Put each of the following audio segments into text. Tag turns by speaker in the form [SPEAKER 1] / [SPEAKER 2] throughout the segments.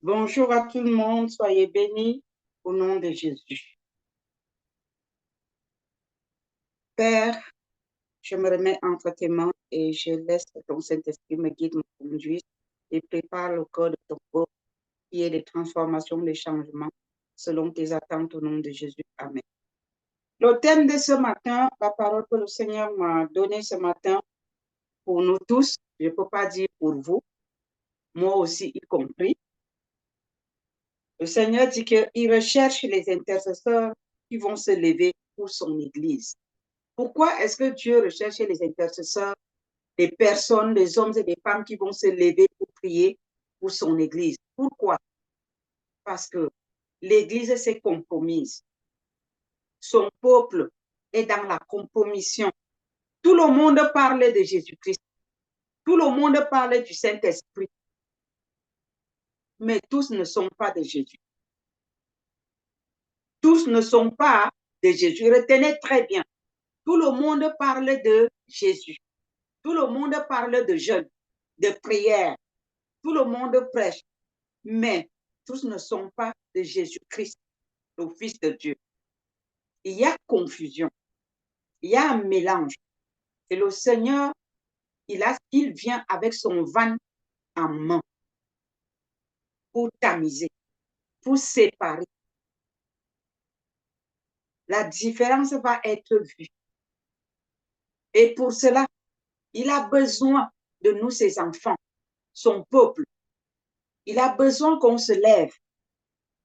[SPEAKER 1] Bonjour à tout le monde, soyez bénis au nom de Jésus. Père, je me remets entre tes mains et je laisse ton Saint-Esprit me guide, me conduire et prépare le corps de ton corps qui est des transformations, des changements selon tes attentes au nom de Jésus. Amen. Le thème de ce matin, la parole que le Seigneur m'a donnée ce matin pour nous tous, je ne peux pas dire pour vous, moi aussi y compris. Le Seigneur dit qu'il recherche les intercesseurs qui vont se lever pour son Église. Pourquoi est-ce que Dieu recherche les intercesseurs, les personnes, les hommes et les femmes qui vont se lever pour prier pour son Église? Pourquoi? Parce que l'Église s'est compromise. Son peuple est dans la compromission. Tout le monde parle de Jésus-Christ. Tout le monde parle du Saint-Esprit. Mais tous ne sont pas de Jésus. Tous ne sont pas de Jésus. Retenez très bien. Tout le monde parle de Jésus. Tout le monde parle de jeûne, de prière. Tout le monde prêche. Mais tous ne sont pas de Jésus-Christ, le Fils de Dieu. Il y a confusion. Il y a un mélange. Et le Seigneur, il vient avec son van en main pour tamiser, pour séparer. La différence va être vue. Et pour cela, il a besoin de nous, ses enfants, son peuple. Il a besoin qu'on se lève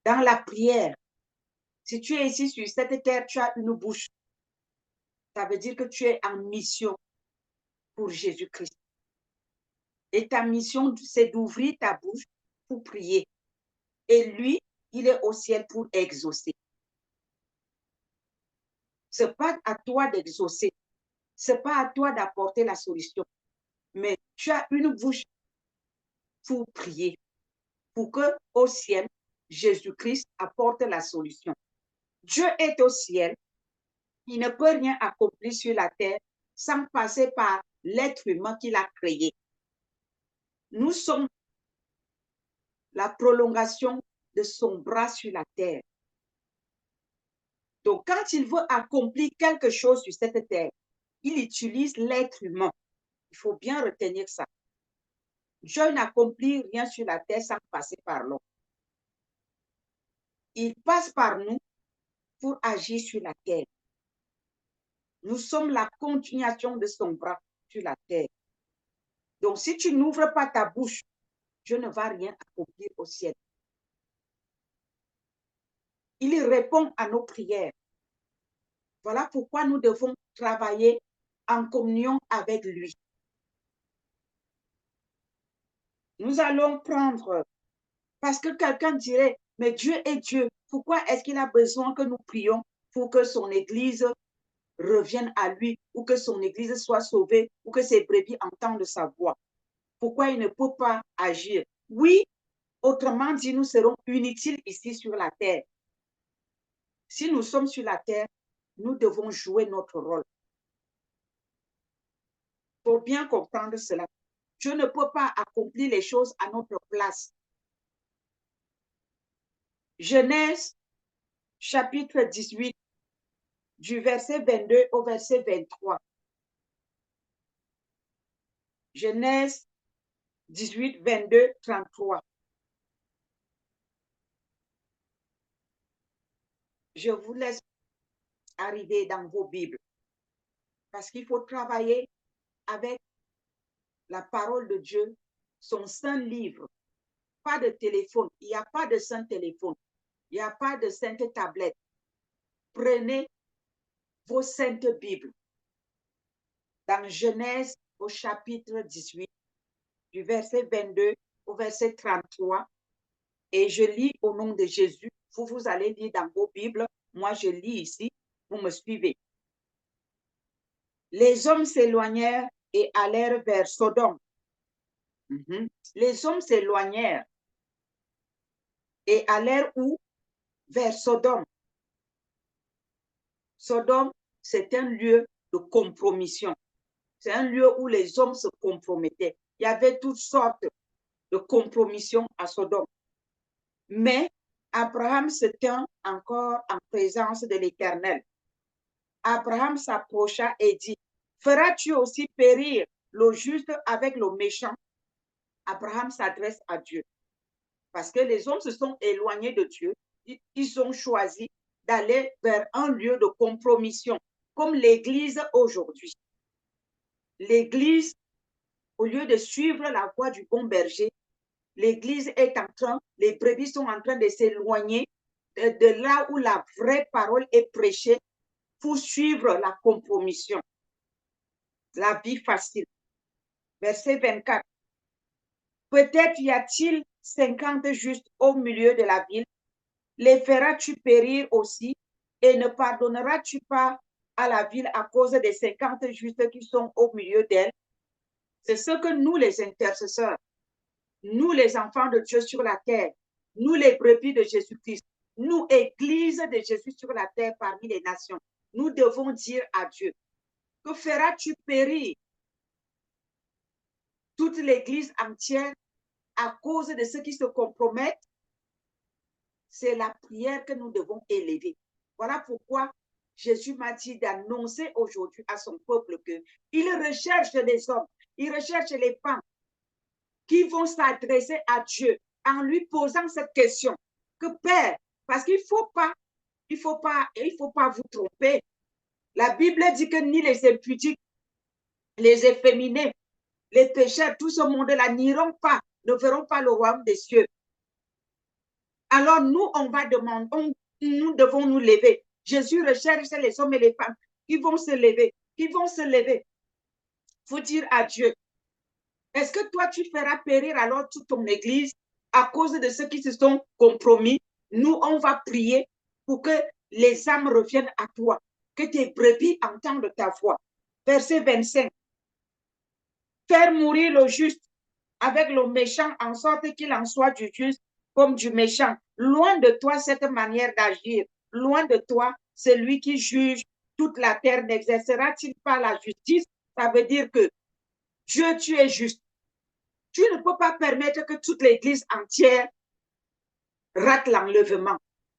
[SPEAKER 1] dans la prière. Si tu es ici sur cette terre, tu as une bouche. Ça veut dire que tu es en mission pour Jésus-Christ. Et ta mission, c'est d'ouvrir ta bouche pour prier. Et lui, il est au ciel pour exaucer. Ce n'est pas à toi d'exaucer. Ce n'est pas à toi d'apporter la solution. Mais tu as une bouche pour prier. Pour que au ciel, Jésus-Christ apporte la solution. Dieu est au ciel. Il ne peut rien accomplir sur la terre sans passer par l'être humain qu'il a créé. Nous sommes la prolongation de son bras sur la terre. Donc, quand il veut accomplir quelque chose sur cette terre, il utilise l'être humain. Il faut bien retenir ça. Dieu n'accomplit rien sur la terre sans passer par l'homme. Il passe par nous pour agir sur la terre. Nous sommes la continuation de son bras sur la terre. Donc, si tu n'ouvres pas ta bouche, Dieu ne va rien accomplir au ciel. Il répond à nos prières. Voilà pourquoi nous devons travailler en communion avec lui. Nous allons prendre, parce que quelqu'un dirait, mais Dieu est Dieu. Pourquoi est-ce qu'il a besoin que nous prions pour que son Église revienne à lui ou que son Église soit sauvée ou que ses brebis entendent sa voix? Pourquoi il ne peut pas agir? Oui, autrement dit, nous serons inutiles ici sur la terre. Si nous sommes sur la terre, nous devons jouer notre rôle. Il faut bien comprendre cela. Dieu ne peut pas accomplir les choses à notre place. Genèse, chapitre 18, du verset 22 au verset 23. Genèse 18, 22, 33. Je vous laisse arriver dans vos Bibles parce qu'il faut travailler avec la parole de Dieu, son saint livre. Pas de téléphone, il n'y a pas de saint téléphone, il n'y a pas de sainte tablette. Prenez vos saintes Bibles. Dans Genèse au chapitre 18, du verset 22 au verset 33, et je lis au nom de Jésus. Vous allez lire dans vos Bibles. Moi, je lis ici. Vous me suivez. Les hommes s'éloignèrent et allèrent vers Sodome. Les hommes s'éloignèrent et allèrent où? Vers Sodome. Sodome, c'est un lieu de compromission. C'est un lieu où les hommes se compromettaient. Il y avait toutes sortes de compromissions à Sodome. Mais Abraham se tint encore en présence de l'Éternel. Abraham s'approcha et dit, feras-tu aussi périr le juste avec le méchant? Abraham s'adresse à Dieu. Parce que les hommes se sont éloignés de Dieu. Ils ont choisi d'aller vers un lieu de compromission, comme l'Église aujourd'hui. L'Église, au lieu de suivre la voie du bon berger, l'Église est en train, les brebis sont en train de s'éloigner de là où la vraie parole est prêchée pour suivre la compromission, la vie facile. Verset 24. Peut-être y a-t-il 50 justes au milieu de la ville. Les feras-tu périr aussi et ne pardonneras-tu pas à la ville à cause des 50 justes qui sont au milieu d'elle? C'est ce que nous, les intercesseurs, nous, les enfants de Dieu sur la terre, nous, les brebis de Jésus-Christ, nous, Église de Jésus sur la terre parmi les nations, nous devons dire à Dieu, que feras-tu périr toute l'Église entière à cause de ceux qui se compromettent? C'est la prière que nous devons élever. Voilà pourquoi Jésus m'a dit d'annoncer aujourd'hui à son peuple qu'il recherche les hommes, il recherche les femmes qui vont s'adresser à Dieu en lui posant cette question. Que Père, parce qu'il ne faut pas vous tromper. La Bible dit que ni les impudiques, les efféminés, les pécheurs, tout ce monde-là n'iront pas, ne verront pas le royaume des cieux. Alors nous, on va demander, nous devons nous lever. Jésus recherche les hommes et les femmes qui vont se lever, qui vont se lever. Il faut dire à Dieu, est-ce que toi, tu feras périr alors toute ton église à cause de ceux qui se sont compromis? Nous, on va prier pour que les âmes reviennent à toi, que tes brebis entendent ta voix. Verset 25. Faire mourir le juste avec le méchant en sorte qu'il en soit du juste comme du méchant. Loin de toi cette manière d'agir. Loin de toi, celui qui juge toute la terre n'exercera-t-il pas la justice? Ça veut dire que Dieu, tu es juste. Tu ne peux pas permettre que toute l'Église entière rate l'enlèvement.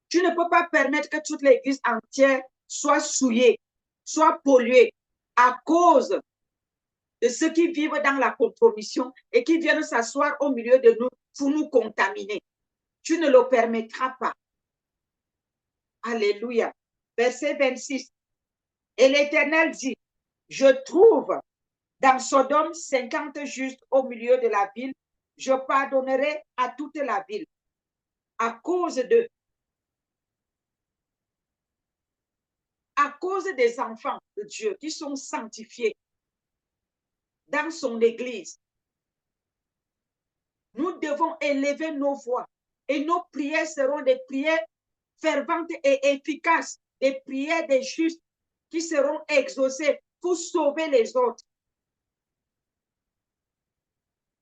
[SPEAKER 1] Tu ne peux pas permettre que toute l'Église entière soit souillée, soit polluée à cause de ceux qui vivent dans la compromission et qui viennent s'asseoir au milieu de nous pour nous contaminer. Tu ne le permettras pas. Alléluia. Verset 26. Et l'Éternel dit, je trouve dans Sodome 50 justes au milieu de la ville, je pardonnerai à toute la ville à cause des enfants de Dieu qui sont sanctifiés dans son Église. Nous devons élever nos voix et nos prières seront des prières ferventes et efficaces, des prières des justes qui seront exaucées pour sauver les autres.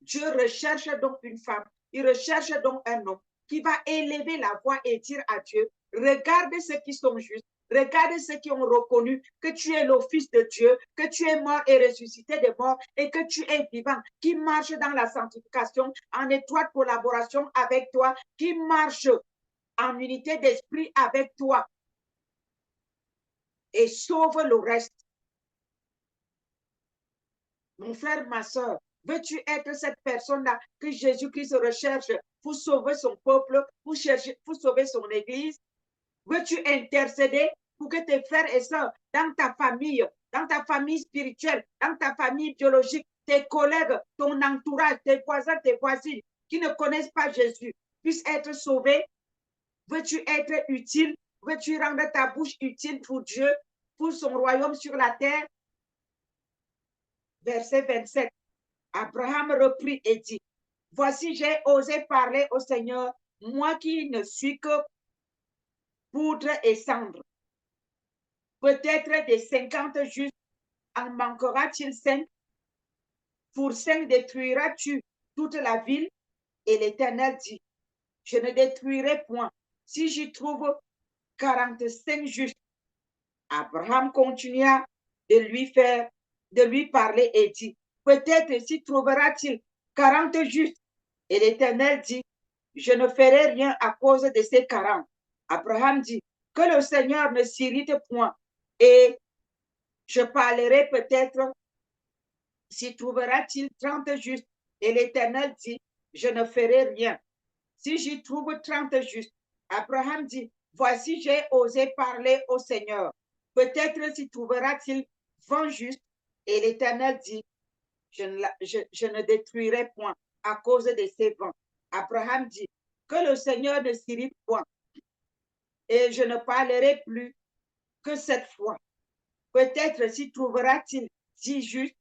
[SPEAKER 1] Dieu recherche donc une femme, il recherche donc un homme qui va élever la voix et dire à Dieu, regarde ceux qui sont justes, regarde ceux qui ont reconnu que tu es le Fils de Dieu, que tu es mort et ressuscité des morts et que tu es vivant, qui marche dans la sanctification en étroite collaboration avec toi, qui marche en unité d'esprit avec toi et sauve le reste. Mon frère, ma soeur, veux-tu être cette personne-là que Jésus-Christ recherche pour sauver son peuple, pour sauver son Église? Veux-tu intercéder pour que tes frères et sœurs dans ta famille spirituelle, dans ta famille biologique, tes collègues, ton entourage, tes voisins, tes voisines qui ne connaissent pas Jésus puissent être sauvés? Veux-tu être utile? Veux-tu rendre ta bouche utile pour Dieu, pour son royaume sur la terre? Verset 27. Abraham reprit et dit, voici, j'ai osé parler au Seigneur, moi qui ne suis que poudre et cendre. Peut-être des 50 justes en manquera-t-il 5? Pour 5 détruiras-tu toute la ville? Et l'Éternel dit, je ne détruirai point si j'y trouve 45 justes. Abraham continua de lui parler et dit, peut-être s'y trouvera-t-il 40 justes. Et l'Éternel dit, je ne ferai rien à cause de ces 40. Abraham dit, que le Seigneur ne s'irrite point, et je parlerai peut-être, s'y trouvera-t-il 30 justes. Et l'Éternel dit, je ne ferai rien. Si j'y trouve 30 justes, Abraham dit, voici, j'ai osé parler au Seigneur. Peut-être s'y trouvera-t-il 20 justes. Et l'Éternel dit, je ne détruirai point à cause de ces 20. Abraham dit, que le Seigneur ne s'irrite point, et je ne parlerai plus que cette fois. Peut-être s'y trouvera-t-il 10 justes.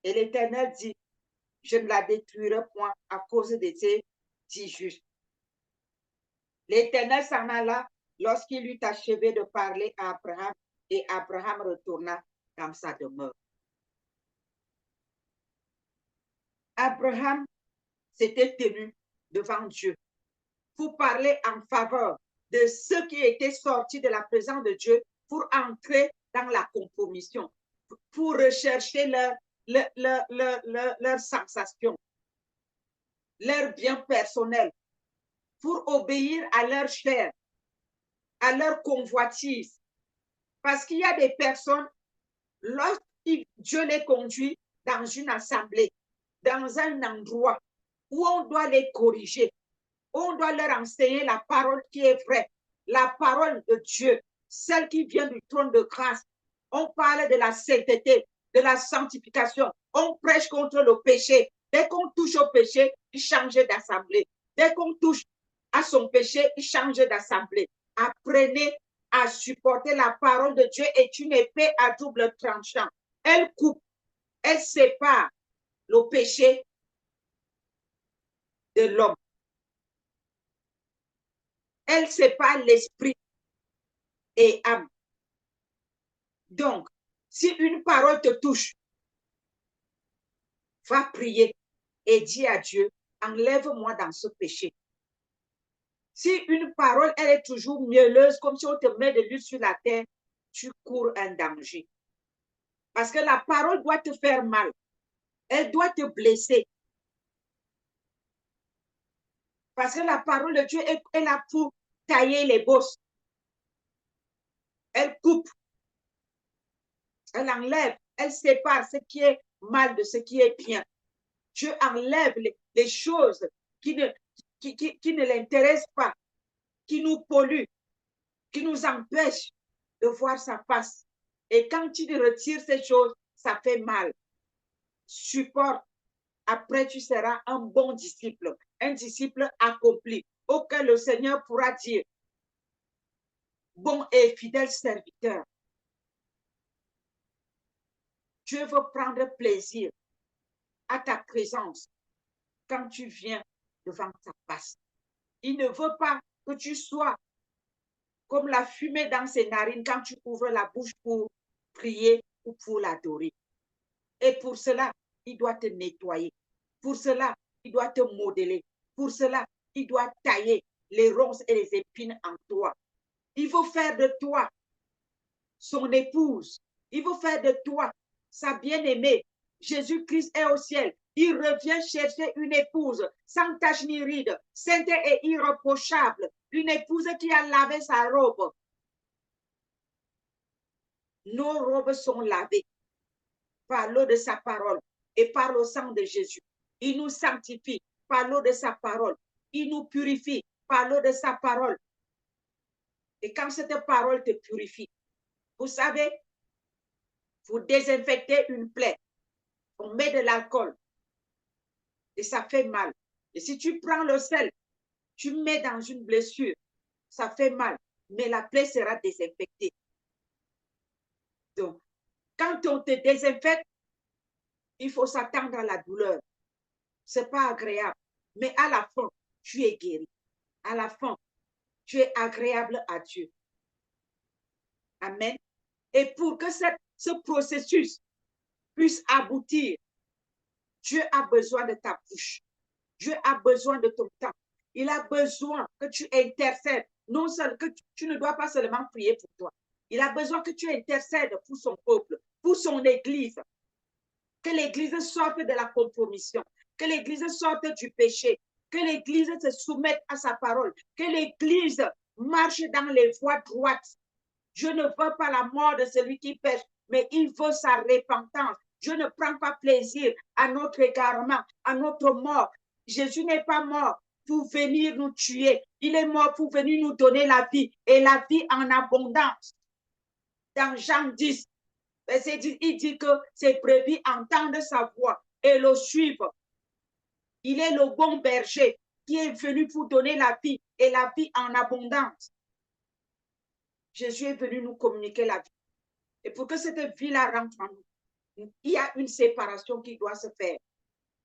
[SPEAKER 1] Et l'Éternel dit, je ne la détruirai point à cause de ces 10 justes. L'Éternel s'en alla lorsqu'il eut achevé de parler à Abraham, et Abraham retourna dans sa demeure. Abraham s'était tenu devant Dieu pour parler en faveur de ceux qui étaient sortis de la présence de Dieu pour entrer dans la compromission, pour rechercher leur sensation, leur bien personnel, pour obéir à leur chair, à leur convoitise. Parce qu'il y a des personnes, lorsque Dieu les conduit dans une assemblée, dans un endroit où on doit les corriger, on doit leur enseigner la parole qui est vraie, la parole de Dieu, celle qui vient du trône de grâce. On parle de la sainteté, de la sanctification. On prêche contre le péché. Dès qu'on touche au péché, il change d'assemblée. Dès qu'on touche à son péché, il change d'assemblée. Apprenez à supporter la parole de Dieu est une épée à double tranchant. Elle coupe, elle sépare le péché de l'homme. Elle sépare l'esprit et âme. Donc, si une parole te touche, va prier et dis à Dieu, enlève-moi dans ce péché. Si une parole, elle est toujours mielleuse, comme si on te met de l'huile sur la terre, tu cours un danger. Parce que la parole doit te faire mal. Elle doit te blesser. Parce que la parole de Dieu est là pour tailler les bosses. Elle coupe. Elle enlève. Elle sépare ce qui est mal de ce qui est bien. Dieu enlève les choses qui ne l'intéressent pas, qui nous polluent, qui nous empêchent de voir sa face. Et quand tu retires ces choses, ça fait mal. Supporte. Après, tu seras un bon disciple, un disciple accompli, auquel le Seigneur pourra dire, bon et fidèle serviteur. Dieu veut prendre plaisir à ta présence quand tu viens devant sa face. Il ne veut pas que tu sois comme la fumée dans ses narines quand tu ouvres la bouche pour prier ou pour l'adorer. Et pour cela, il doit te nettoyer. Pour cela, il doit te modeler. Pour cela, il doit tailler les ronces et les épines en toi. Il veut faire de toi son épouse. Il veut faire de toi sa bien-aimée. Jésus-Christ est au ciel. Il revient chercher une épouse sans tache ni ride, sainte et irréprochable. Une épouse qui a lavé sa robe. Nos robes sont lavées par l'eau de sa parole et par le sang de Jésus. Il nous sanctifie par l'eau de sa parole. Il nous purifie par l'eau de sa parole. Et quand cette parole te purifie, vous savez, vous désinfectez une plaie, on met de l'alcool et ça fait mal. Et si tu prends le sel, tu mets dans une blessure, ça fait mal, mais la plaie sera désinfectée. Donc, quand on te désinfecte, il faut s'attendre à la douleur. Ce n'est pas agréable, mais à la fin, tu es guéri. À la fin, tu es agréable à Dieu. Amen. Et pour que ce processus puisse aboutir, Dieu a besoin de ta bouche. Dieu a besoin de ton temps. Il a besoin que tu intercèdes. Non seulement que tu ne dois pas seulement prier pour toi. Il a besoin que tu intercèdes pour son peuple, pour son église. Que l'église sorte de la compromission. Que l'église sorte du péché. que l'Église se soumette à sa parole, que l'Église marche dans les voies droites. Je ne veux pas la mort de celui qui pêche, mais il veut sa repentance. Je ne prends pas plaisir à notre égarement, à notre mort. Jésus n'est pas mort pour venir nous tuer. Il est mort pour venir nous donner la vie, et la vie en abondance. Dans Jean 10, verset 10, il dit que ses brebis entendent sa voix et le suivent. Il est le bon berger qui est venu pour donner la vie, et la vie en abondance. Jésus est venu nous communiquer la vie. Et pour que cette vie-là rentre en nous, il y a une séparation qui doit se faire.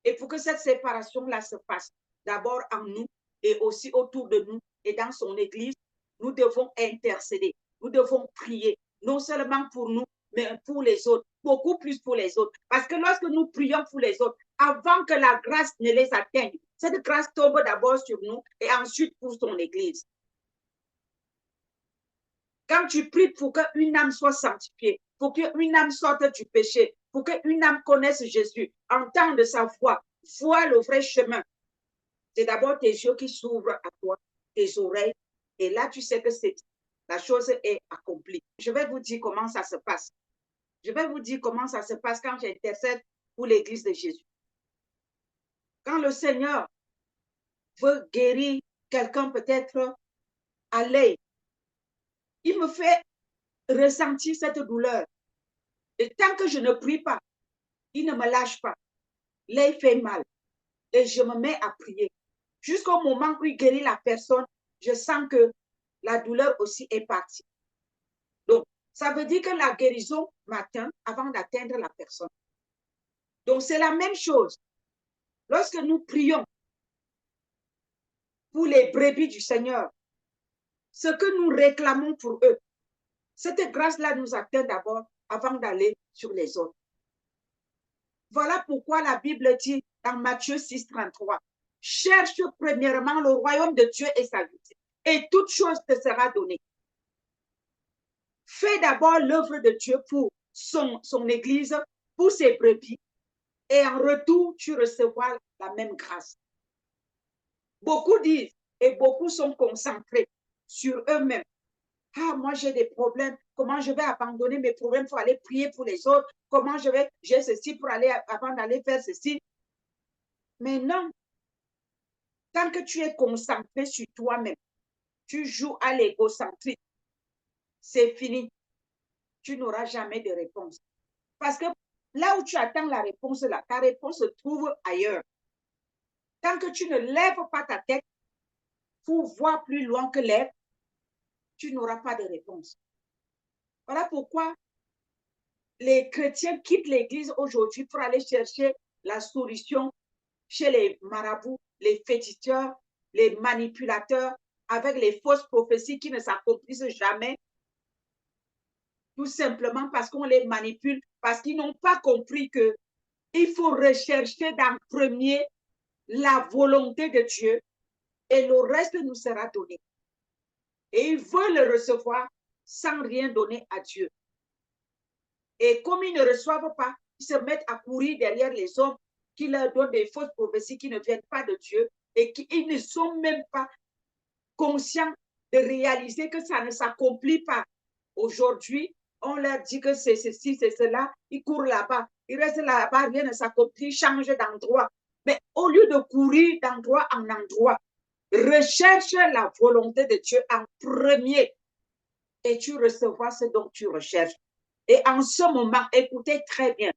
[SPEAKER 1] Et pour que cette séparation-là se fasse, d'abord en nous et aussi autour de nous et dans son Église, nous devons intercéder, nous devons prier, non seulement pour nous, mais pour les autres, beaucoup plus pour les autres. Parce que lorsque nous prions pour les autres, avant que la grâce ne les atteigne, cette grâce tombe d'abord sur nous et ensuite pour son Église. Quand tu pries pour qu'une âme soit sanctifiée, pour qu'une âme sorte du péché, pour qu'une âme connaisse Jésus, entende sa voix, voit le vrai chemin, c'est d'abord tes yeux qui s'ouvrent à toi, tes oreilles, et là tu sais que la chose est accomplie. Je vais vous dire comment ça se passe. Je vais vous dire comment ça se passe quand j'intercède pour l'Église de Jésus. Quand le Seigneur veut guérir quelqu'un peut-être à l'œil, il me fait ressentir cette douleur. Et tant que je ne prie pas, il ne me lâche pas. L'œil fait mal. Et je me mets à prier. Jusqu'au moment où il guérit la personne, je sens que la douleur aussi est partie. Donc, ça veut dire que la guérison m'atteint avant d'atteindre la personne. Donc, c'est la même chose. Lorsque nous prions pour les brebis du Seigneur, ce que nous réclamons pour eux, cette grâce-là nous atteint d'abord avant d'aller sur les autres. Voilà pourquoi la Bible dit dans Matthieu 6, 33, « Cherche premièrement le royaume de Dieu et sa vérité, et toute chose te sera donnée. » Fais d'abord l'œuvre de Dieu pour son Église, pour ses brebis, et en retour, tu recevras la même grâce. Beaucoup disent, et beaucoup sont concentrés sur eux-mêmes. Ah, moi j'ai des problèmes, comment je vais abandonner mes problèmes pour aller prier pour les autres? Comment j'ai ceci pour aller, avant d'aller faire ceci? Mais non, tant que tu es concentré sur toi-même, tu joues à l'égocentrisme, c'est fini. Tu n'auras jamais de réponse. Parce que là où tu attends la réponse, là, ta réponse se trouve ailleurs. Tant que tu ne lèves pas ta tête pour voir plus loin que l'air, tu n'auras pas de réponse. Voilà pourquoi les chrétiens quittent l'Église aujourd'hui pour aller chercher la solution chez les marabouts, les féticheurs, les manipulateurs, avec les fausses prophéties qui ne s'accomplissent jamais, tout simplement parce qu'on les manipule, parce qu'ils n'ont pas compris qu'il faut rechercher d'en premier la volonté de Dieu et le reste nous sera donné. Et ils veulent le recevoir sans rien donner à Dieu. Et comme ils ne reçoivent pas, ils se mettent à courir derrière les hommes qui leur donnent des fausses prophéties qui ne viennent pas de Dieu et ils ne sont même pas conscients de réaliser que ça ne s'accomplit pas. Aujourd'hui, on leur dit que c'est ceci, c'est cela, ils courent là-bas, ils restent là-bas, rien ne s'accomplit, ils changent d'endroit. Mais au lieu de courir d'endroit en endroit, recherche la volonté de Dieu en premier et tu recevras ce dont tu recherches. Et en ce moment, écoutez très bien,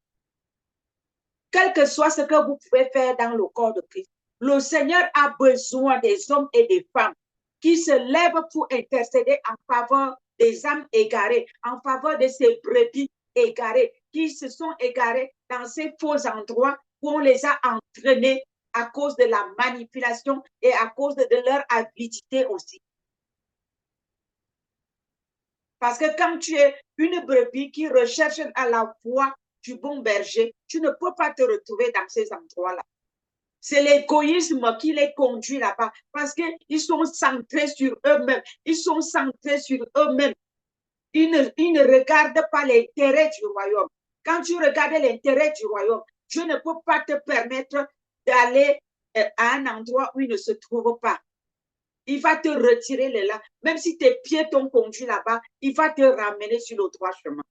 [SPEAKER 1] quel que soit ce que vous pouvez faire dans le corps de Christ, le Seigneur a besoin des hommes et des femmes qui se lèvent pour intercéder en faveur des âmes égarées, en faveur de ces brebis égarées, qui se sont égarées dans ces faux endroits où on les a entraînés à cause de la manipulation et à cause de leur avidité aussi. Parce que quand tu es une brebis qui recherche à la voie du bon berger, tu ne peux pas te retrouver dans ces endroits-là. C'est l'égoïsme qui les conduit là-bas parce qu'ils sont centrés sur eux-mêmes. Ils sont centrés sur eux-mêmes. Ils ne regardent pas l'intérêt du royaume. Quand tu regardes l'intérêt du royaume, Dieu ne peut pas te permettre d'aller à un endroit où il ne se trouve pas. Il va te retirer les là. Même si tes pieds t'ont conduit là-bas, il va te ramener sur le droit chemin.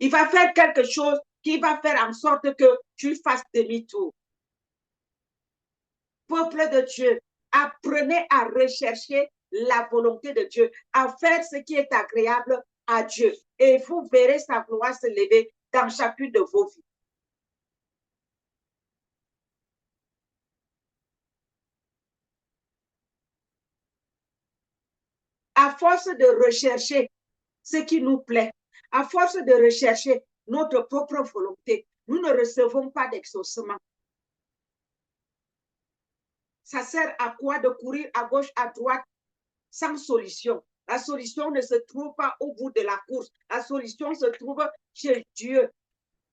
[SPEAKER 1] Il va faire quelque chose qui va faire en sorte que tu fasses demi-tour. Peuple de Dieu, apprenez à rechercher la volonté de Dieu, à faire ce qui est agréable à Dieu. Et vous verrez sa gloire se lever dans chacune de vos vies. À force de rechercher ce qui nous plaît, à force de rechercher notre propre volonté, nous ne recevons pas d'exaucement. Ça sert à quoi de courir à gauche, à droite, sans solution? La solution ne se trouve pas au bout de la course. La solution se trouve chez Dieu.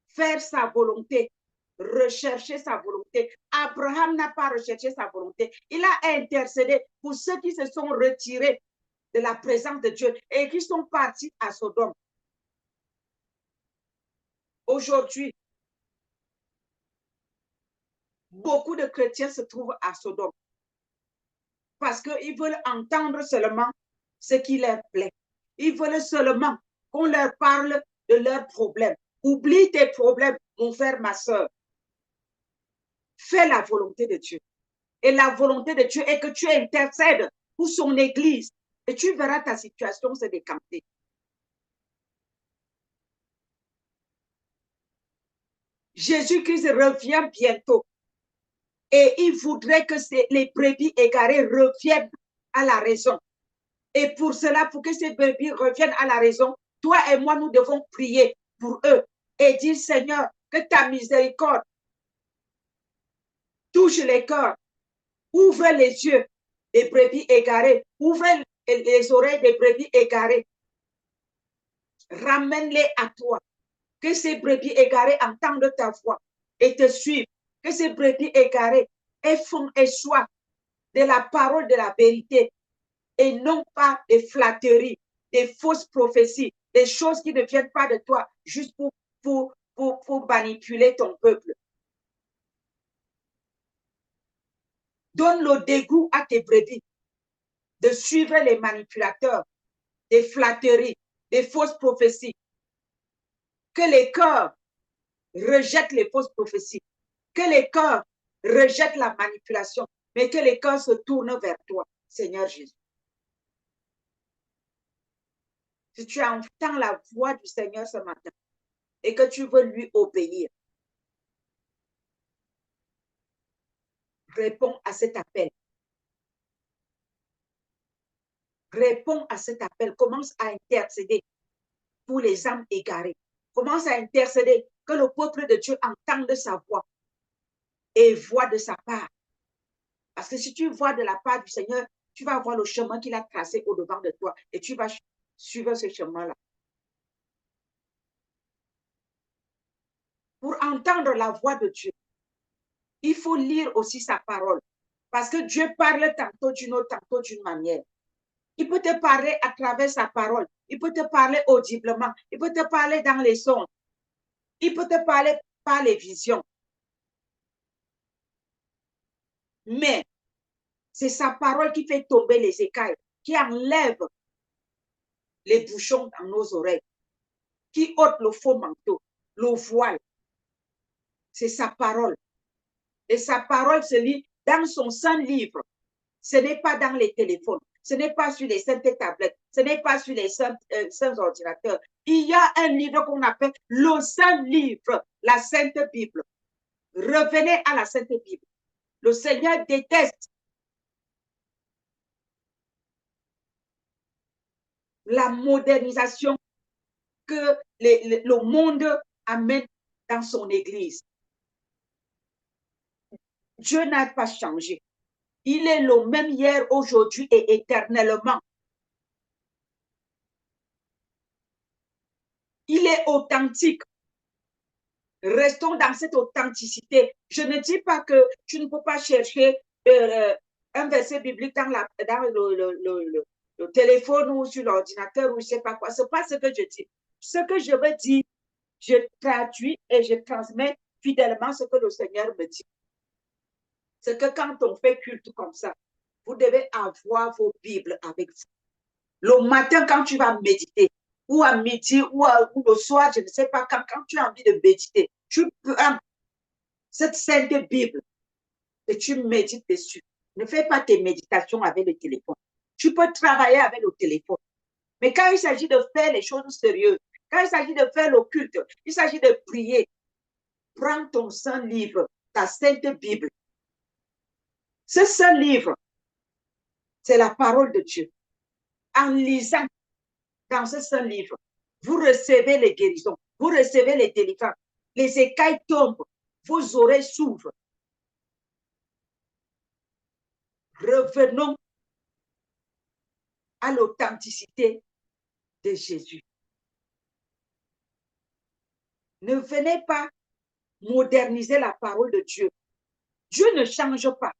[SPEAKER 1] Faire sa volonté, rechercher sa volonté. Abraham n'a pas recherché sa volonté. Il a intercédé pour ceux qui se sont retirés de la présence de Dieu et qui sont partis à Sodome. Aujourd'hui, beaucoup de chrétiens se trouvent à Sodome parce qu'ils veulent entendre seulement ce qui leur plaît. Ils veulent seulement qu'on leur parle de leurs problèmes. Oublie tes problèmes, mon frère, ma soeur. Fais la volonté de Dieu. Et la volonté de Dieu est que tu intercèdes pour son Église. Et tu verras ta situation se décanter. Jésus-Christ revient bientôt. Et il voudrait que les brebis égarées reviennent à la raison. Et pour cela, pour que ces brebis reviennent à la raison, toi et moi, nous devons prier pour eux et dire, Seigneur, que ta miséricorde touche les cœurs, ouvre les yeux des brebis égarées, ouvre les oreilles des brebis égarées, ramène-les à toi, que ces brebis égarées entendent ta voix et te suivent, que ces brebis égarées font et soient de la parole de la vérité et non pas des flatteries, des fausses prophéties, des choses qui ne viennent pas de toi juste pour manipuler ton peuple. Donne le dégoût à tes brebis de suivre les manipulateurs, des flatteries, des fausses prophéties. Que les cœurs rejettent les fausses prophéties, que les cœurs rejettent la manipulation, mais que les cœurs se tournent vers toi, Seigneur Jésus. Si tu entends la voix du Seigneur ce matin et que tu veux lui obéir, réponds à cet appel. Réponds à cet appel. Commence à intercéder pour les âmes égarées. Commence à intercéder que le peuple de Dieu entende sa voix et voit de sa part. Parce que si tu vois de la part du Seigneur, tu vas voir le chemin qu'il a tracé au-devant de toi et tu vas suivre ce chemin-là. Pour entendre la voix de Dieu, il faut lire aussi sa parole. Parce que Dieu parle tantôt d'une autre, tantôt d'une manière. Il peut te parler à travers sa parole. Il peut te parler audiblement. Il peut te parler dans les sons. Il peut te parler par les visions. Mais c'est sa parole qui fait tomber les écailles, qui enlève les bouchons dans nos oreilles, qui ôte le faux manteau, le voile. C'est sa parole. Et sa parole se lit dans son saint livre. Ce n'est pas dans les téléphones. Ce n'est pas sur les saintes tablettes. Ce n'est pas sur les saints ordinateurs. Il y a un livre qu'on appelle le saint livre, la sainte Bible. Revenez à la sainte Bible. Le Seigneur déteste la modernisation que le monde amène dans son église. Dieu n'a pas changé. Il est le même hier, aujourd'hui et éternellement. Il est authentique. Restons dans cette authenticité. Je ne dis pas que tu ne peux pas chercher un verset biblique dans le téléphone ou sur l'ordinateur ou je ne sais pas quoi. Ce n'est pas ce que je dis. Ce que je veux dire, je traduis et je transmets fidèlement ce que le Seigneur me dit. c'est que quand on fait culte comme ça, vous devez avoir vos Bibles avec vous. Le matin, quand tu vas méditer, ou à midi, ou le soir, je ne sais pas, quand tu as envie de méditer, tu prends cette sainte Bible et tu médites dessus. Ne fais pas tes méditations avec le téléphone. Tu peux travailler avec le téléphone. Mais quand il s'agit de faire les choses sérieuses, quand il s'agit de faire le culte, il s'agit de prier, prends ton saint livre, ta sainte Bible. Ce saint livre, c'est la parole de Dieu. En lisant dans ce saint livre, vous recevez les guérisons, vous recevez les délivrances, les écailles tombent, vos oreilles s'ouvrent. Revenons à l'authenticité de Jésus. Ne venez pas moderniser la parole de Dieu. Dieu ne change pas.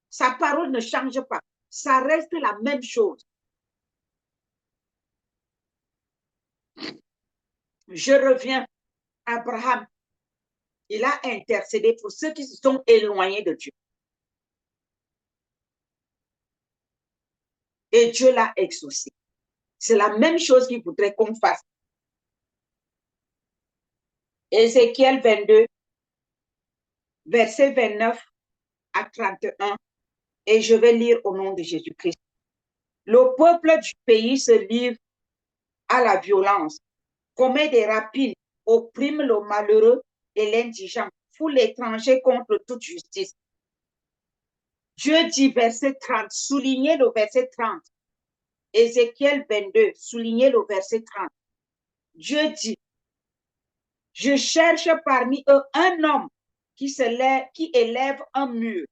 [SPEAKER 1] Sa parole ne change pas. Ça reste la même chose. Je reviens. Abraham, il a intercédé pour ceux qui se sont éloignés de Dieu. Et Dieu l'a exaucé. C'est la même chose qu'il voudrait qu'on fasse. Ézéchiel 22, verset 29 à 31. Et je vais lire au nom de Jésus-Christ. Le peuple du pays se livre à la violence, commet des rapines, opprime le malheureux et l'indigent, fout l'étranger contre toute justice. Dieu dit, verset 30, soulignez le verset 30. Ézéchiel 22, soulignez le verset 30. Dieu dit, je cherche parmi eux un homme qui élève un mur,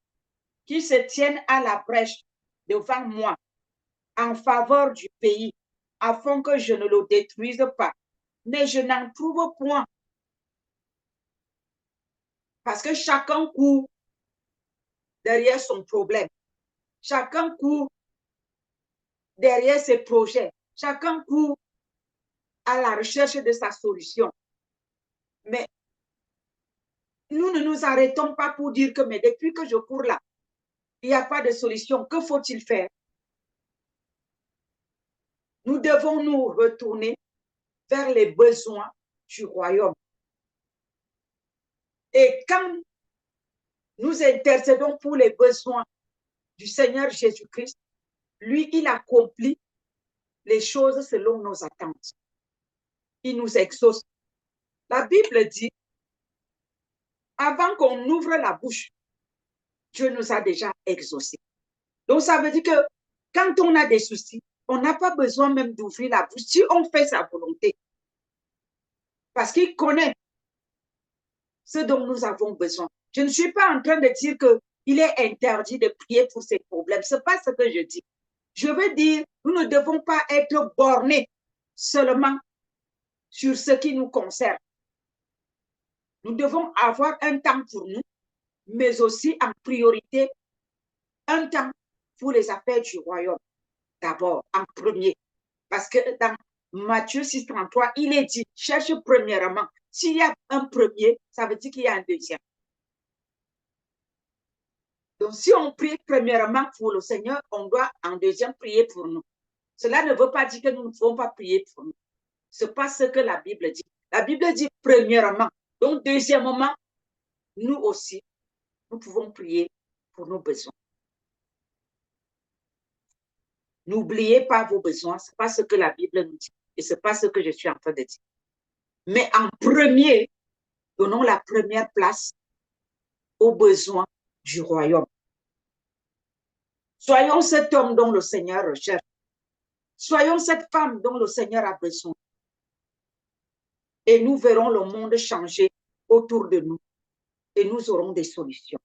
[SPEAKER 1] qui se tienne à la brèche devant moi en faveur du pays, afin que je ne le détruise pas. Mais je n'en trouve point. Parce que chacun court derrière son problème. Chacun court derrière ses projets. Chacun court à la recherche de sa solution. Mais nous ne nous arrêtons pas pour dire que, mais depuis que je cours là, il n'y a pas de solution. Que faut-il faire? Nous devons nous retourner vers les besoins du royaume. Et quand nous intercédons pour les besoins du Seigneur Jésus-Christ, lui, il accomplit les choses selon nos attentes. Il nous exauce. La Bible dit, avant qu'on ouvre la bouche, Dieu nous a déjà exaucés. Donc, ça veut dire que quand on a des soucis, on n'a pas besoin même d'ouvrir la bouche si on fait sa volonté. Parce qu'il connaît ce dont nous avons besoin. Je ne suis pas en train de dire qu'il est interdit de prier pour ses problèmes. Ce n'est pas ce que je dis. Je veux dire, nous ne devons pas être bornés seulement sur ce qui nous concerne. Nous devons avoir un temps pour nous, mais aussi en priorité, un temps pour les affaires du royaume. D'abord, en premier. Parce que dans Matthieu 6, 33, il est dit, cherche premièrement. S'il y a un premier, ça veut dire qu'il y a un deuxième. Donc, si on prie premièrement pour le Seigneur, on doit en deuxième prier pour nous. Cela ne veut pas dire que nous ne devons pas prier pour nous. Ce n'est pas ce que la Bible dit. La Bible dit premièrement. Donc, deuxièmement, nous aussi, nous pouvons prier pour nos besoins. N'oubliez pas vos besoins. Ce n'est pas ce que la Bible nous dit. Et ce n'est pas ce que je suis en train de dire. Mais en premier, donnons la première place aux besoins du royaume. Soyons cet homme dont le Seigneur recherche. Soyons cette femme dont le Seigneur a besoin. Et nous verrons le monde changer autour de nous. Et nous aurons des solutions.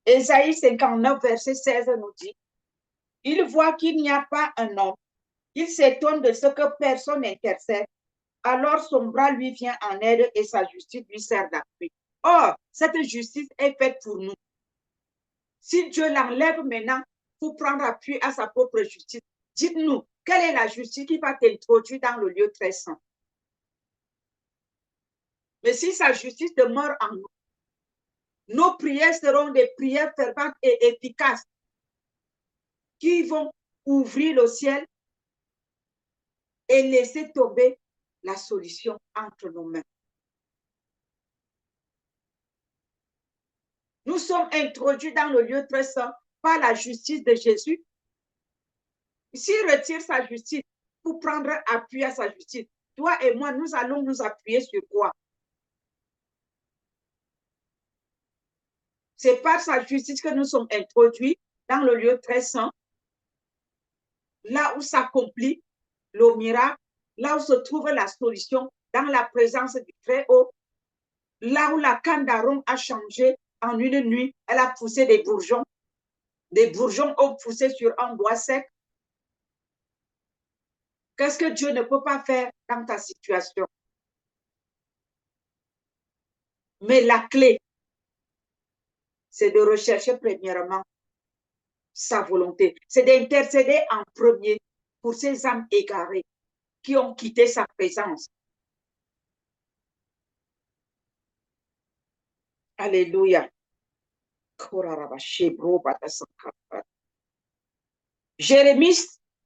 [SPEAKER 1] Ésaïe 59, verset 16 nous dit, il voit qu'il n'y a pas un homme. Il s'étonne de ce que personne n'intercède. Alors son bras lui vient en aide et sa justice lui sert d'appui. Or, cette justice est faite pour nous. Si Dieu l'enlève maintenant pour prendre appui à sa propre justice, dites-nous, quelle est la justice qui va t'introduire dans le lieu très saint? Mais si sa justice demeure en nous, Nos prières seront des prières ferventes et efficaces qui vont ouvrir le ciel et laisser tomber la solution entre nos mains. Nous sommes introduits dans le lieu très saint par la justice de Jésus. S'il retire sa justice pour prendre appui à sa justice, toi et moi, nous allons nous appuyer sur quoi? C'est par sa justice que nous sommes introduits dans le lieu très saint, là où s'accomplit le miracle, là où se trouve la solution, dans la présence du Très-Haut, là où la canne d'Aaron a changé en une nuit, elle a poussé des bourgeons. Des bourgeons ont poussé sur un bois sec. Qu'est-ce que Dieu ne peut pas faire dans ta situation? Mais la clé, c'est de rechercher premièrement sa volonté. C'est d'intercéder en premier pour ces âmes égarées qui ont quitté sa présence. Alléluia. Jérémie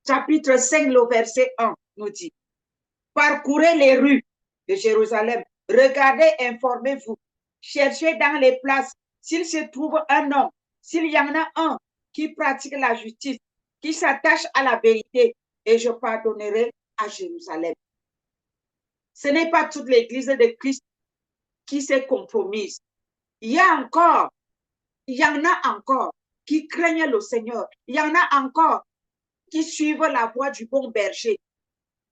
[SPEAKER 1] chapitre 5, le verset 1 nous dit, parcourez les rues de Jérusalem, regardez, informez-vous, cherchez dans les places s'il se trouve un homme, s'il y en a un qui pratique la justice, qui s'attache à la vérité, et je pardonnerai à Jérusalem. Ce n'est pas toute l'église de Christ qui s'est compromise. Il y en a encore qui craignent le Seigneur. Il y en a encore qui suivent la voie du bon berger,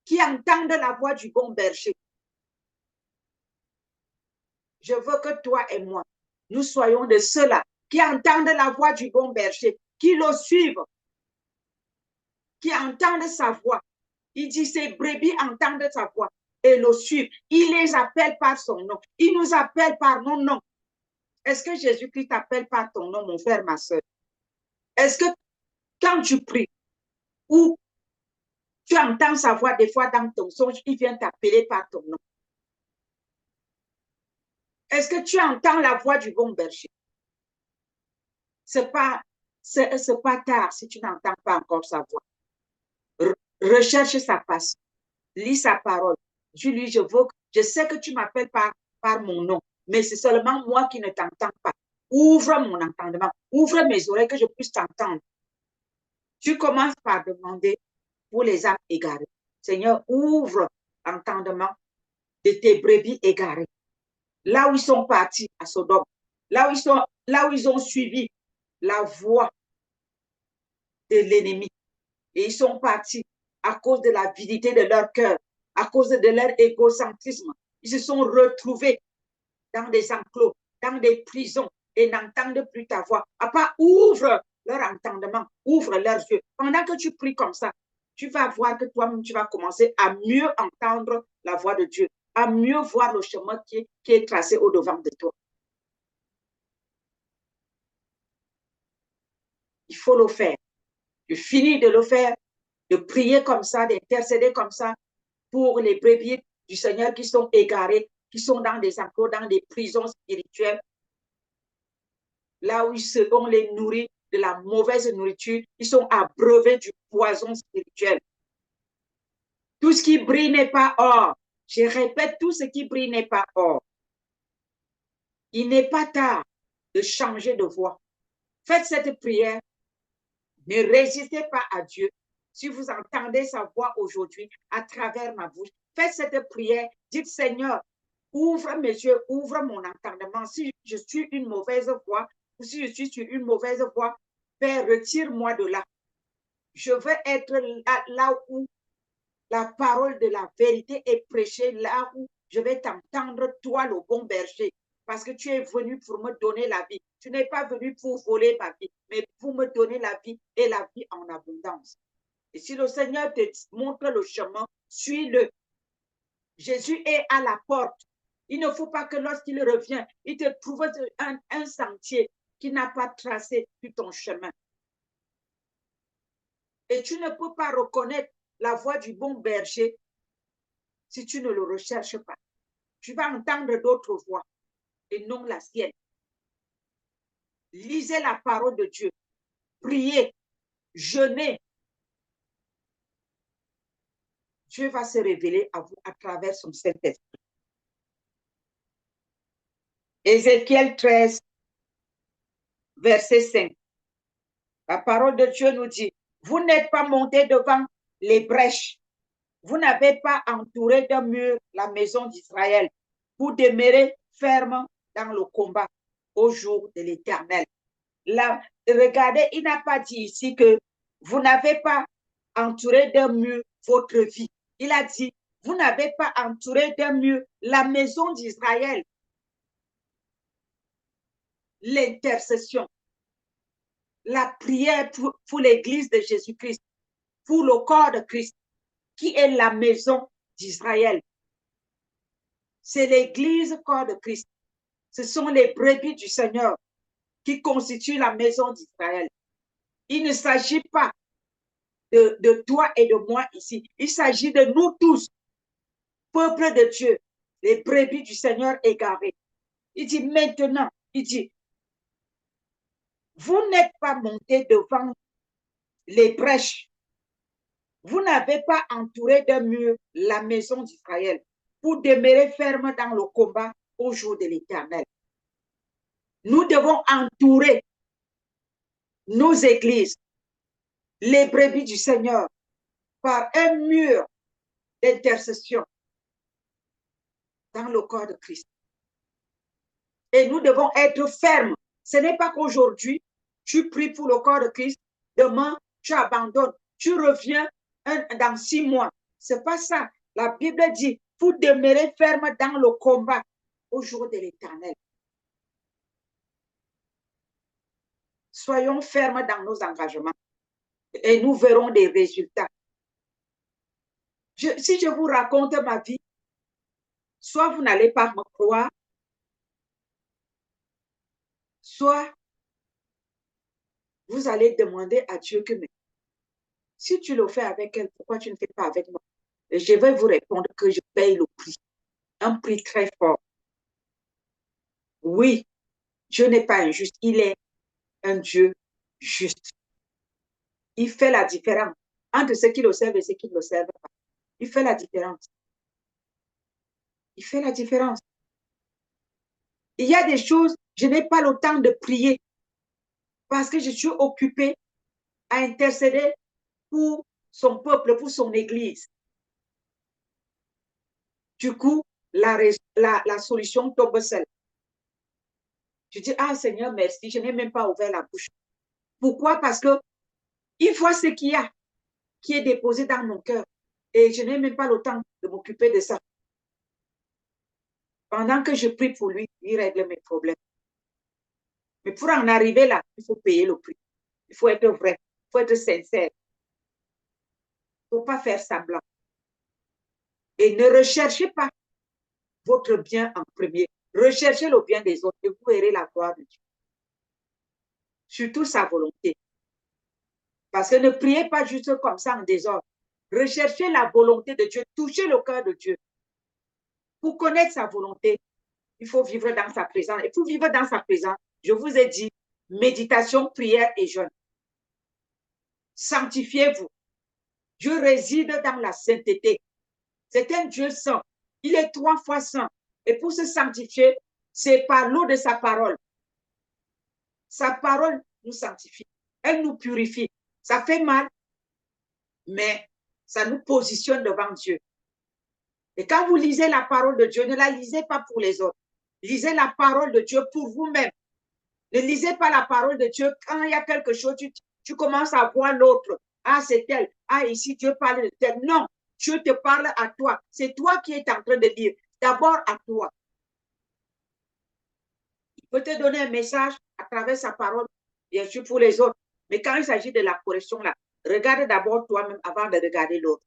[SPEAKER 1] qui entendent la voix du bon berger. Je veux que toi et moi, nous soyons de ceux-là qui entendent la voix du bon berger, qui le suivent, qui entendent sa voix. Il dit, ces brebis entendent sa voix et le suivent. Il les appelle par son nom. Il nous appelle par nos noms. Est-ce que Jésus-Christ t'appelle par ton nom, mon frère, ma soeur? Est-ce que quand tu pries ou tu entends sa voix des fois dans ton songe, il vient t'appeler par ton nom? Est-ce que tu entends la voix du bon berger? C'est pas tard si tu n'entends pas encore sa voix. Recherche sa face. Lis sa parole. Dis-lui, je sais que tu m'appelles par mon nom, mais c'est seulement moi qui ne t'entends pas. Ouvre mon entendement. Ouvre mes oreilles que je puisse t'entendre. Tu commences par demander pour les âmes égarées. Seigneur, ouvre l'entendement de tes brebis égarées. Là où ils sont partis à Sodome, là où ils ont suivi la voie de l'ennemi. Et ils sont partis à cause de la l'avidité de leur cœur, à cause de leur égocentrisme. Ils se sont retrouvés dans des enclos, dans des prisons et n'entendent plus ta voix. Papa, ouvre leur entendement, ouvre leurs yeux. Pendant que tu pries comme ça, tu vas voir que toi-même, tu vas commencer à mieux entendre la voix de Dieu, à mieux voir le chemin qui est tracé au-devant de toi. Il faut le faire. Je finis de le faire, de prier comme ça, d'intercéder comme ça pour les brebis du Seigneur qui sont égarés, qui sont dans des enclos, dans des prisons spirituelles, là où ils seront les nourris de la mauvaise nourriture, ils sont abreuvés du poison spirituel. Tout ce qui brille n'est pas or. Je répète, tout ce qui brille n'est pas or. Il n'est pas tard de changer de voie. Faites cette prière. Ne résistez pas à Dieu. Si vous entendez sa voix aujourd'hui à travers ma bouche, faites cette prière. Dites, Seigneur, ouvre mes yeux, ouvre mon entendement. Si je suis une mauvaise voie, ou si je suis sur une mauvaise voie, Père, retire-moi de là. Je veux être là où la parole de la vérité est prêchée, là où je vais t'entendre, toi, le bon berger. Parce que tu es venu pour me donner la vie. Tu n'es pas venu pour voler ma vie, mais pour me donner la vie et la vie en abondance. Et si le Seigneur te montre le chemin, suis-le. Jésus est à la porte. Il ne faut pas que lorsqu'il revient, il te trouve un sentier qui n'a pas tracé sur ton chemin. Et tu ne peux pas reconnaître la voix du bon berger si tu ne le recherches pas. Tu vas entendre d'autres voix et non la sienne. Lisez la parole de Dieu. Priez, jeûnez. Dieu va se révéler à vous à travers son Saint-Esprit. Ézéchiel 13, verset 5. La parole de Dieu nous dit, vous n'êtes pas montés devant les brèches. Vous n'avez pas entouré d'un mur la maison d'Israël pour demeurer ferme dans le combat au jour de l'Éternel. Là, regardez, il n'a pas dit ici que vous n'avez pas entouré d'un mur votre vie. Il a dit, vous n'avez pas entouré d'un mur la maison d'Israël. L'intercession, la prière pour l'Église de Jésus-Christ, pour le corps de Christ, qui est la maison d'Israël. C'est l'Église corps de Christ. Ce sont les brebis du Seigneur qui constituent la maison d'Israël. Il ne s'agit pas de toi et de moi ici. Il s'agit de nous tous, peuple de Dieu, les brebis du Seigneur égarés. Il dit maintenant, il dit, vous n'êtes pas montés devant les brèches. Vous n'avez pas entouré d'un mur la maison d'Israël pour demeurer ferme dans le combat au jour de l'Éternel. Nous devons entourer nos églises, les brebis du Seigneur, par un mur d'intercession dans le corps de Christ. Et nous devons être fermes. Ce n'est pas qu'aujourd'hui, tu pries pour le corps de Christ, demain, tu abandonnes, tu reviens dans 6 mois. Ce n'est pas ça. La Bible dit, vous demeurez ferme dans le combat au jour de l'Éternel. Soyons fermes dans nos engagements et nous verrons des résultats. Si je vous raconte ma vie, soit vous n'allez pas me croire, soit vous allez demander à Dieu que, mais si tu le fais avec elle, pourquoi tu ne fais pas avec moi? Et je vais vous répondre que je paye le prix, un prix très fort. Oui, Dieu n'est pas injuste, il est un Dieu juste. Il fait la différence entre ceux qui le servent et ceux qui ne le servent pas. Il fait la différence. Il fait la différence. Il y a des choses, je n'ai pas le temps de prier parce que je suis occupée à intercéder pour son peuple, pour son église. Du coup, la solution tombe seule. Je dis, ah Seigneur, merci, je n'ai même pas ouvert la bouche. Pourquoi? Parce que il voit ce qu'il y a, qui est déposé dans mon cœur. Et je n'ai même pas le temps de m'occuper de ça. Pendant que je prie pour lui, il règle mes problèmes. Mais pour en arriver là, il faut payer le prix. Il faut être vrai, il faut être sincère. Il ne faut pas faire semblant. Et ne recherchez pas votre bien en premier. Recherchez le bien des autres et vous verrez la gloire de Dieu. Surtout sa volonté. Parce que ne priez pas juste comme ça en désordre. Recherchez la volonté de Dieu. Touchez le cœur de Dieu. Pour connaître sa volonté, il faut vivre dans sa présence. Et pour vivre dans sa présence, je vous ai dit, méditation, prière et jeûne. Sanctifiez-vous. Dieu réside dans la sainteté. C'est un Dieu saint. Il est 3 fois saint. Et pour se sanctifier, c'est par l'eau de sa parole. Sa parole nous sanctifie. Elle nous purifie. Ça fait mal, mais ça nous positionne devant Dieu. Et quand vous lisez la parole de Dieu, ne la lisez pas pour les autres. Lisez la parole de Dieu pour vous-même. Ne lisez pas la parole de Dieu quand il y a quelque chose, tu commences à voir l'autre. Ah, c'est tel. Ah, ici, Dieu parle de tel. Non, Dieu te parle à toi. C'est toi qui es en train de lire. D'abord à toi. Il peut te donner un message à travers sa parole, bien sûr pour les autres. Mais quand il s'agit de la correction, là, regarde d'abord toi-même avant de regarder l'autre.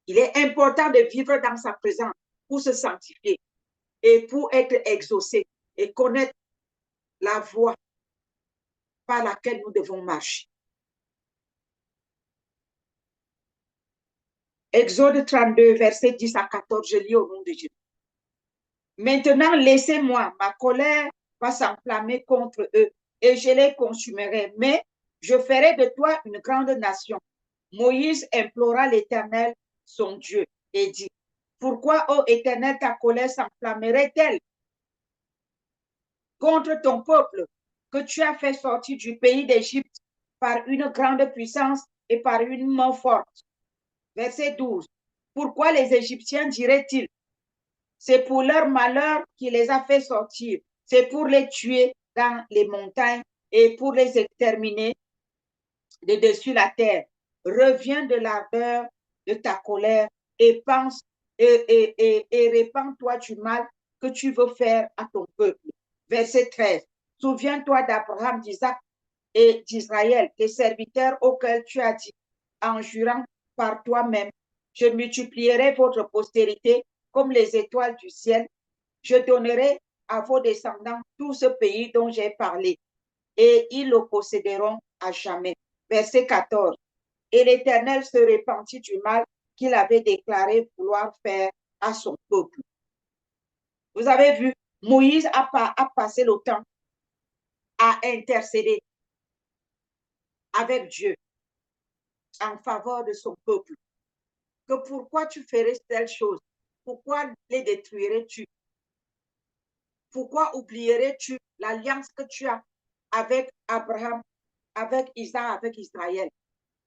[SPEAKER 1] Il est important de vivre dans sa présence pour se sanctifier et pour être exaucé et connaître la voie par laquelle nous devons marcher. Exode 32, verset 10 à 14, je lis au nom de Dieu. Maintenant, laissez-moi, ma colère va s'enflammer contre eux et je les consumerai. Mais je ferai de toi une grande nation. Moïse implora l'Éternel, son Dieu, et dit, pourquoi, ô Éternel, ta colère s'enflammerait-elle contre ton peuple que tu as fait sortir du pays d'Égypte par une grande puissance et par une main forte? Verset 12. Pourquoi les Égyptiens diraient-ils, c'est pour leur malheur qui les a fait sortir, c'est pour les tuer dans les montagnes et pour les exterminer de dessus la terre. Reviens de l'ardeur de ta colère et pense et répands-toi du mal que tu veux faire à ton peuple. Verset 13. Souviens-toi d'Abraham, d'Isaac et d'Israël, tes serviteurs auxquels tu as dit, en jurant par toi-même, je multiplierai votre postérité comme les étoiles du ciel. Je donnerai à vos descendants tout ce pays dont j'ai parlé, et ils le posséderont à jamais. Verset 14. Et l'Éternel se repentit du mal qu'il avait déclaré vouloir faire à son peuple. Vous avez vu, Moïse a passé le temps à intercéder avec Dieu en faveur de son peuple. Que pourquoi tu ferais telle chose? Pourquoi les détruirais-tu? Pourquoi oublierais-tu l'alliance que tu as avec Abraham, avec Isaac, avec Israël?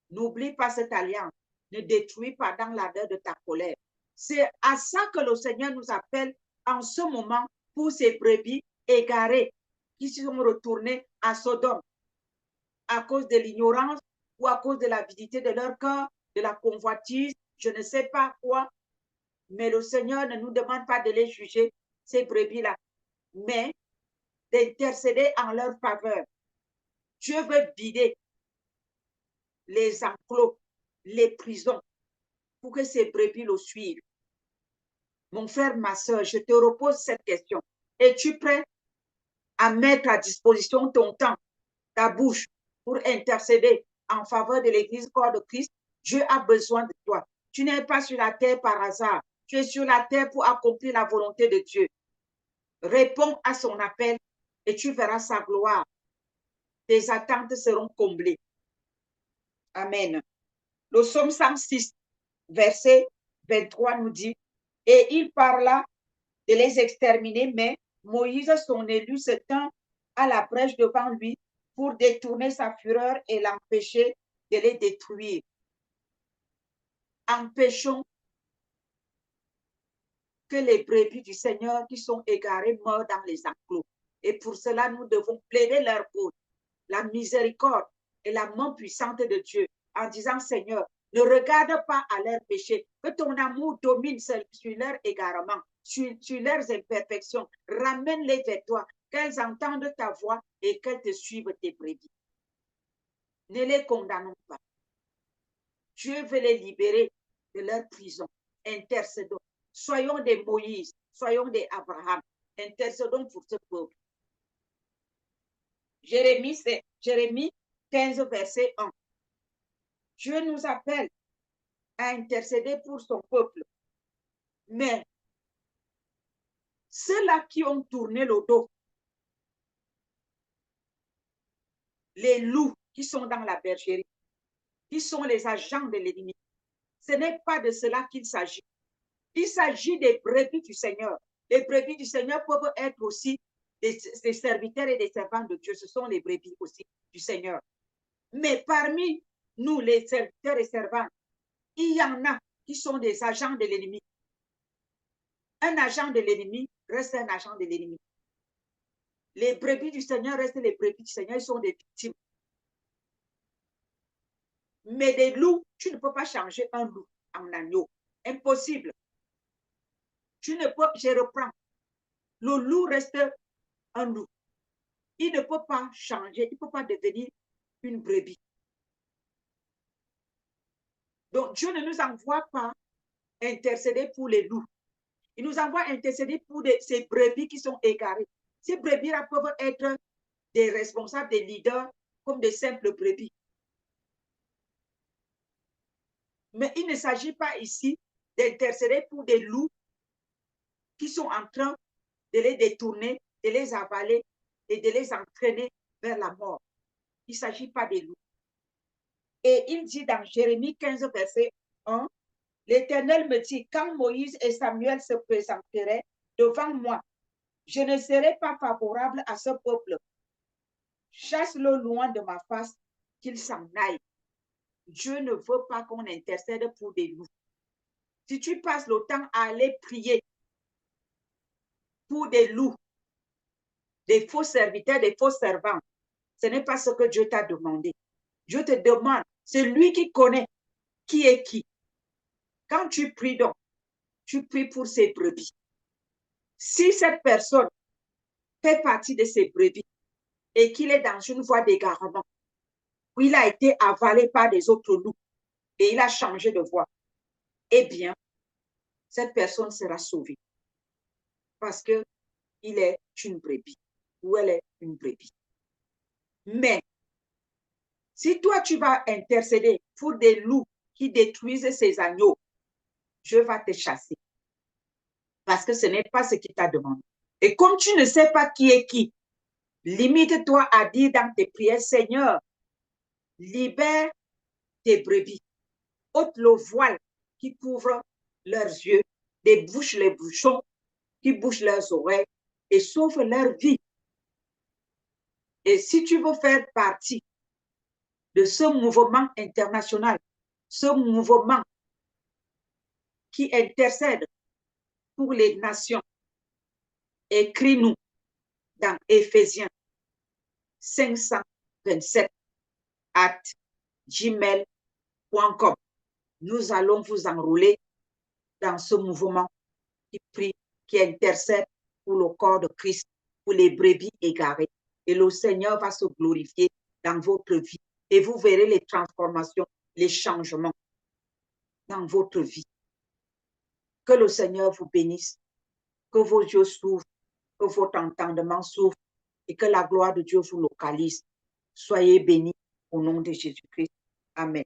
[SPEAKER 1] N'oublie pas cette alliance. Ne détruis pas dans l'ardeur de ta colère. C'est à ça que le Seigneur nous appelle en ce moment pour ces brebis égarées qui se sont retournées à Sodome à cause de l'ignorance ou à cause de l'avidité de leur cœur, de la convoitise, je ne sais pas quoi. Mais le Seigneur ne nous demande pas de les juger, ces brebis-là, mais d'intercéder en leur faveur. Dieu veut vider les enclos, les prisons, pour que ces brebis le suivent. Mon frère, ma soeur, je te repose cette question. Es-tu prêt à mettre à disposition ton temps, ta bouche, pour intercéder en faveur de l'Église corps de Christ? Dieu a besoin de toi. Tu n'es pas sur la terre par hasard. Tu es sur la terre pour accomplir la volonté de Dieu. Réponds à son appel et tu verras sa gloire. Tes attentes seront comblées. Amen. Le psaume 106, verset 23 nous dit, et il parla de les exterminer, mais Moïse, son élu, se tint à la brèche devant lui pour détourner sa fureur et l'empêcher de les détruire. Empêchons que les brebis du Seigneur qui sont égarées meurent dans les enclos. Et pour cela, nous devons plaider leur cause, la miséricorde et la main puissante de Dieu en disant, Seigneur, ne regarde pas à leurs péchés, que ton amour domine sur leur égarement, sur leurs imperfections. Ramène-les vers toi, qu'elles entendent ta voix et qu'elles te suivent tes brebis. Ne les condamnons pas. Dieu veut les libérer de leur prison. Intercédons. Soyons des Moïse, soyons des Abraham. Intercédons pour ce peuple. Jérémie 15, verset 1. Dieu nous appelle à intercéder pour son peuple. Mais ceux-là qui ont tourné le dos, les loups qui sont dans la bergerie, qui sont les agents de l'ennemi, ce n'est pas de cela qu'il s'agit. Il s'agit des brebis du Seigneur. Les brebis du Seigneur peuvent être aussi des serviteurs et des servants de Dieu. Ce sont les brebis aussi du Seigneur. Mais parmi nous, les serviteurs et servants, il y en a qui sont des agents de l'ennemi. Un agent de l'ennemi reste un agent de l'ennemi. Les brebis du Seigneur restent les brebis du Seigneur, ils sont des victimes. Mais des loups, tu ne peux pas changer un loup en agneau. Impossible. Tu ne peux, je reprends. Le loup reste un loup. Il ne peut pas changer, il ne peut pas devenir une brebis. Donc, Dieu ne nous envoie pas intercéder pour les loups. Il nous envoie intercéder pour ces brebis qui sont égarées. Ces brebis-là peuvent être des responsables, des leaders, comme des simples brebis. Mais il ne s'agit pas ici d'intercéder pour des loups qui sont en train de les détourner, de les avaler et de les entraîner vers la mort. Il ne s'agit pas des loups. Et il dit dans Jérémie 15, verset 1, l'Éternel me dit, quand Moïse et Samuel se présenteraient devant moi, je ne serai pas favorable à ce peuple. Chasse-le loin de ma face, qu'il s'en aille. Dieu ne veut pas qu'on intercède pour des loups. Si tu passes le temps à aller prier pour des loups, des faux serviteurs, des faux servants, ce n'est pas ce que Dieu t'a demandé. Dieu te demande, c'est lui qui connaît qui est qui. Quand tu pries donc, tu pries pour ses brebis. Si cette personne fait partie de ses brebis et qu'il est dans une voie d'égarement, où il a été avalé par des autres loups et il a changé de voie, eh bien, cette personne sera sauvée parce qu'il est une brebis ou elle est une brebis. Mais si toi, tu vas intercéder pour des loups qui détruisent ces agneaux, Dieu va te chasser parce que ce n'est pas ce qu'il t'a demandé. Et comme tu ne sais pas qui est qui, limite-toi à dire dans tes prières, Seigneur, libère tes brebis, ôte le voile qui couvre leurs yeux, débouche les bouchons qui bouchent leurs oreilles et sauve leur vie. Et si tu veux faire partie de ce mouvement international, ce mouvement qui intercède pour les nations, écris-nous dans Éphésiens 527@gmail.com. Nous allons vous enrôler dans ce mouvement qui prie, qui intercède pour le corps de Christ, pour les brebis égarées. Et le Seigneur va se glorifier dans votre vie. Et vous verrez les transformations, les changements dans votre vie. Que le Seigneur vous bénisse, que vos yeux s'ouvrent, que votre entendement s'ouvre et que la gloire de Dieu vous localise. Soyez bénis au nom de Jésus-Christ. Amen.